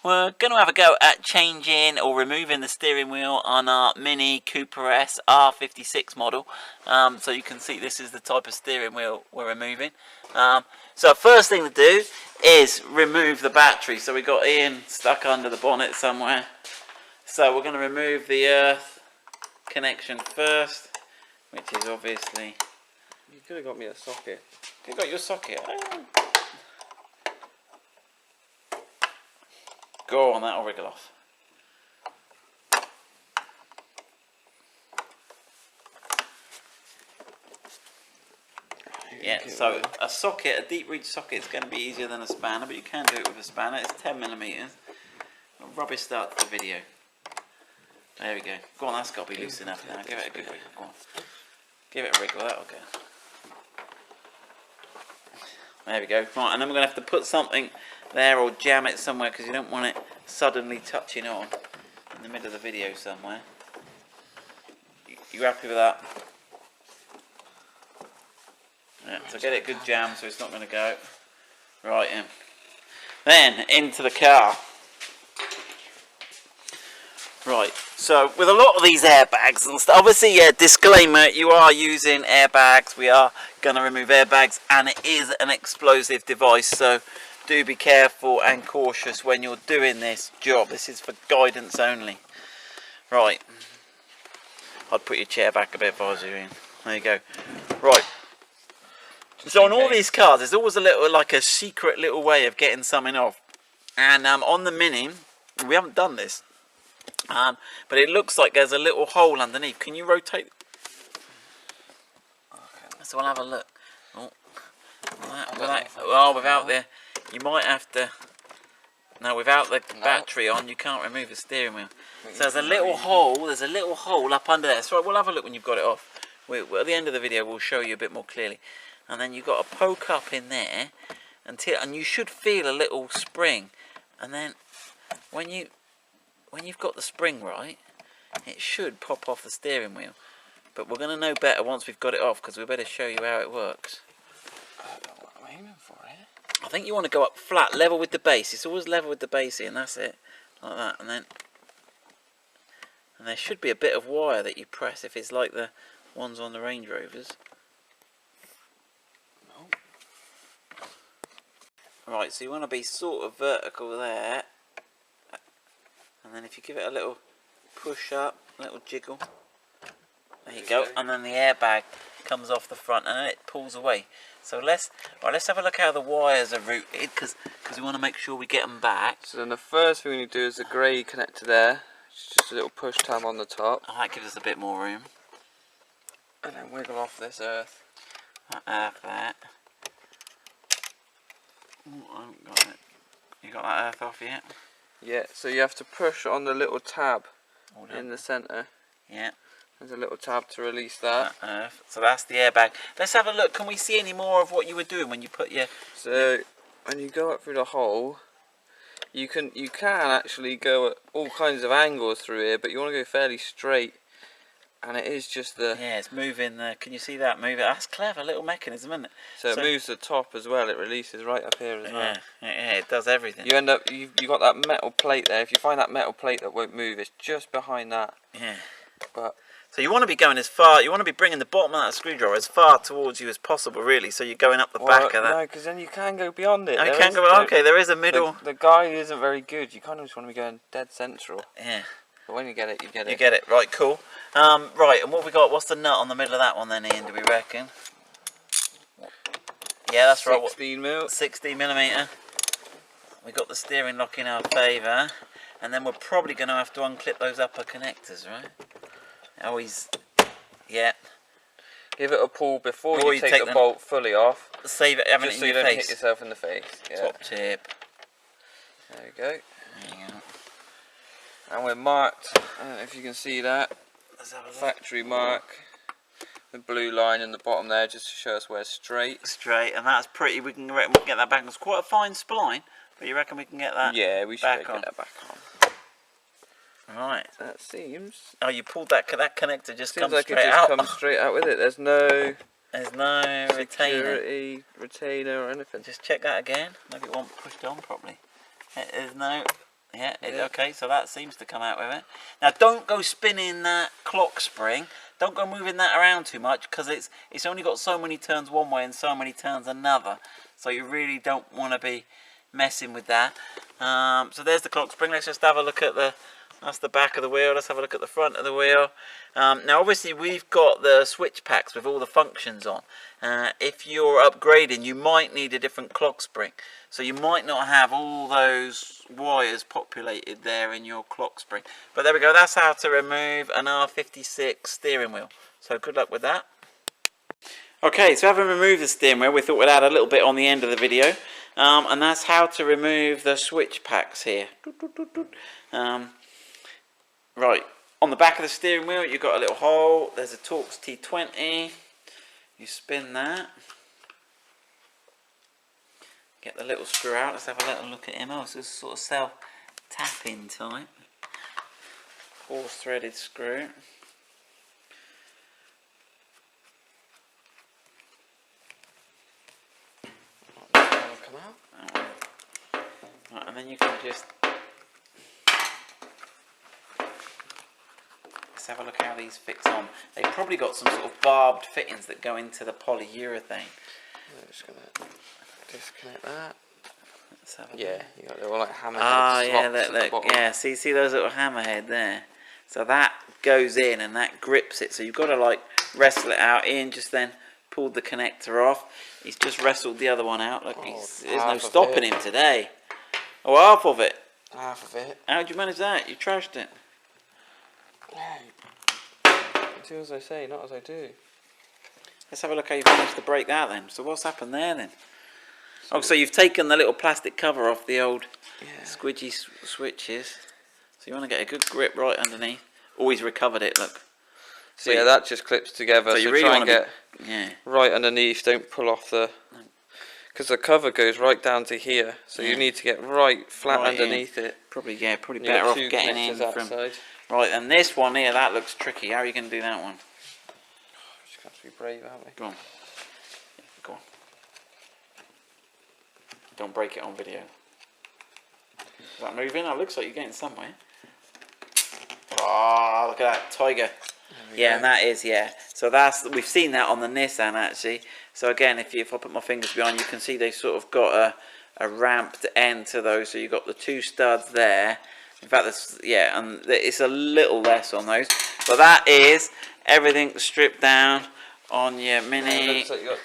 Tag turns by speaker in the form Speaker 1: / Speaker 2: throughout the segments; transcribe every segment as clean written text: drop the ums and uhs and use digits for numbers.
Speaker 1: We're going to have a go at changing or removing the steering wheel on our Mini Cooper S R56 model. So you can see this is the type of steering wheel we're removing. So first thing to do is remove the battery. So we got Ian stuck under the bonnet somewhere. So we're going to remove the earth connection first, which is obviously...
Speaker 2: You could have got me a socket.
Speaker 1: You got your socket? Go on, that'll wriggle off. Yeah, so a socket, a deep reach socket is going to be easier than a spanner, but you can do it with a spanner. It's 10mm. A rubbish start to the video. There we go. Go on, that's got to be loose enough now. Give it a good wriggle. Go on. Give it a wriggle, that'll go. There we go. Right, and then we're going to have to put something there or jam it somewhere because you don't want it suddenly touching on in the middle of the video somewhere. You happy with that? Yeah, so get it good jam so it's not going to go. Right in. Then into the car. Right, so with a lot of these airbags and stuff, obviously, yeah, disclaimer, you are using airbags. We are going to remove airbags and it is an explosive device, so do be careful and cautious when you're doing this job. This is for guidance only. Right, I'd put your chair back a bit if I was you, Ian. There you go. Right, so on all these cars, there's always a little, like a secret little way of getting something off. And on the Mini, we haven't done this. But it looks like there's a little hole underneath. Can you rotate? Okay. So we'll have a look. Oh, without the, you might have to. No, without the battery on, you can't remove the steering wheel. So there's a little hole. There's a little hole up under there. So we'll have a look when you've got it off. At the end of the video, we'll show you a bit more clearly. And then you've got to poke up in there and you should feel a little spring. And then when you've got the spring right, it should pop off the steering wheel. But we're going to know better once we've got it off, because we better show you how it works.
Speaker 2: I don't know what I'm aiming for here.
Speaker 1: I think you want to go up flat, level with the base. It's always level with the base here, and that's it. Like that. And there should be a bit of wire that you press if it's like the ones on the Range Rovers. No. Right, so you want to be sort of vertical there. And then if you give it a little push up, a little jiggle, there you go, and then the airbag comes off the front and then it pulls away. So let's have a look how the wires are routed, because we want to make sure we get them back.
Speaker 2: So then the first thing we need to do is the grey connector there. It's just a little push tab on the top.
Speaker 1: Oh, that gives us a bit more room.
Speaker 2: And then wiggle off this earth.
Speaker 1: That earth there. Oh, I haven't got it. You got that earth off yet?
Speaker 2: Yeah, so you have to push on the little tab in the centre.
Speaker 1: Yeah.
Speaker 2: There's a little tab to release that.
Speaker 1: So that's the airbag. Let's have a look. Can we see any more of what you were doing when you put your...
Speaker 2: So when you go up through the hole, you can actually go at all kinds of angles through here, but you want to go fairly straight. And it is just the...
Speaker 1: Yeah, it's moving the... Can you see that move? That's clever, little mechanism, isn't it?
Speaker 2: So it moves the top as well. It releases right up here as well.
Speaker 1: Yeah, it does everything.
Speaker 2: You end up... You got that metal plate there. If you find that metal plate that won't move, it's just behind that.
Speaker 1: Yeah.
Speaker 2: But...
Speaker 1: So you want to be going as far... You want to be bringing the bottom of that screwdriver as far towards you as possible, really. So you're going up the back of that.
Speaker 2: No, because then you can go beyond it.
Speaker 1: Oh, you can go... Okay, there is a middle...
Speaker 2: The guide isn't very good. You kind of just want to be going dead central.
Speaker 1: Yeah.
Speaker 2: But when you get it, you get it.
Speaker 1: You get it. Right, cool. Right, and what we got? What's the nut on the middle of that one then, Ian, do we reckon? Yeah, that's right.
Speaker 2: 16mm.
Speaker 1: 16mm. We got the steering lock in our favour. And then we're probably going to have to unclip those upper connectors, right? Always... Yeah.
Speaker 2: Give it a pull before you take the bolt fully off.
Speaker 1: Save it, having it in
Speaker 2: so
Speaker 1: your
Speaker 2: you don't
Speaker 1: face.
Speaker 2: hit yourself in the face. Yeah.
Speaker 1: Top tip.
Speaker 2: There you go.
Speaker 1: There you go.
Speaker 2: And we're marked, I don't know if you can see that, factory mark, the blue line in the bottom there just to show us where straight.
Speaker 1: Straight, and that's pretty, we can get that back. It's quite a fine spline, but you reckon we can get that back on?
Speaker 2: Yeah, we should get that back on.
Speaker 1: Right.
Speaker 2: That seems...
Speaker 1: Oh, you pulled that connector just comes
Speaker 2: like
Speaker 1: straight out.
Speaker 2: Seems like it just comes straight out with it. There's no
Speaker 1: retainer.
Speaker 2: Retainer or anything.
Speaker 1: Just check that again. Maybe it won't push on properly. There's no... Yeah, okay, so that seems to come out with it. Now don't go spinning that clock spring. Don't go moving that around too much, because it's only got so many turns one way and so many turns another. So you really don't want to be messing with that. So there's the clock spring. Let's just have a look at that's the back of the wheel. Let's have a look at the front of the wheel. Now obviously we've got the switch packs with all the functions on. If you're upgrading, you might need a different clock spring. So you might not have all those wires populated there in your clock spring. But there we go, that's how to remove an R56 steering wheel. So good luck with that. Okay, so having removed the steering wheel, we thought we'd add a little bit on the end of the video. And that's how to remove the switch packs here. Right, on the back of the steering wheel you've got a little hole. There's a Torx T20. You spin that. Get the little screw out. Let's have a little look at him. Oh, so it's sort of self-tapping type. 4-threaded screw.
Speaker 2: Come out.
Speaker 1: Right, and then you can just... Let's have a look how these fix on. They've probably got some sort of barbed fittings that go into the polyurethane.
Speaker 2: I'm just going to disconnect that.
Speaker 1: Let's have a
Speaker 2: yeah,
Speaker 1: look.
Speaker 2: You got little like hammerhead
Speaker 1: yeah,
Speaker 2: slots
Speaker 1: look, yeah. See those little hammerhead there. So that goes in and that grips it. So you've got to like wrestle it out. Ian just then pulled the connector off. He's just wrestled the other one out. Look, there's no stopping him today. Oh, half of it.
Speaker 2: Half of it.
Speaker 1: How'd you manage that? You trashed it.
Speaker 2: Do as I say, not as I do.
Speaker 1: Let's have a look how you've managed to break that then. So what's happened there then? Oh, so you've taken the little plastic cover off the old squidgy switches. So you want to get a good grip right underneath. Always recovered it, look.
Speaker 2: So yeah, that just clips together.
Speaker 1: So you really
Speaker 2: try
Speaker 1: want
Speaker 2: and
Speaker 1: to
Speaker 2: get right underneath. Don't pull off the... Because the cover goes right down to here. So you need to get right flat underneath it.
Speaker 1: Probably better off getting in from...
Speaker 2: Side.
Speaker 1: Right, and this one here, that looks tricky. How are you going to do that one?
Speaker 2: Just have to be brave, aren't we?
Speaker 1: Go on. Go on. Don't break it on video. Is that moving? It looks like you're getting somewhere. Oh, look at that tiger. Yeah, and that is, so we've seen that on the Nissan actually. So again, if I put my fingers behind, you can see they've sort of got a ramped end to those. So you've got the two studs there. In fact, and it's a little less on those. But that is everything stripped down on your Mini.
Speaker 2: It looks like you got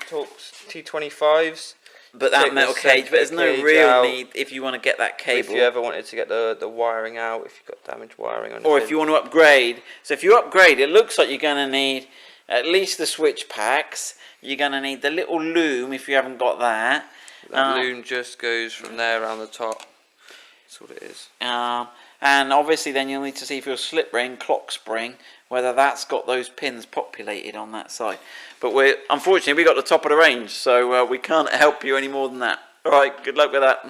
Speaker 2: Torx T25s.
Speaker 1: But that metal cage, but there's no real need if you want to get that cable.
Speaker 2: If you ever wanted to get the wiring out, if you've got damaged wiring on.
Speaker 1: Or if you want to upgrade. So if you upgrade, it looks like you're going to need at least the switch packs. You're going to need the little loom if you haven't got that.
Speaker 2: That loom just goes from there around the top. That's what it is.
Speaker 1: And obviously then you'll need to see if your slip ring, clock spring, whether that's got those pins populated on that side. But unfortunately we got the top of the range, so we can't help you any more than that. Alright, good luck with that.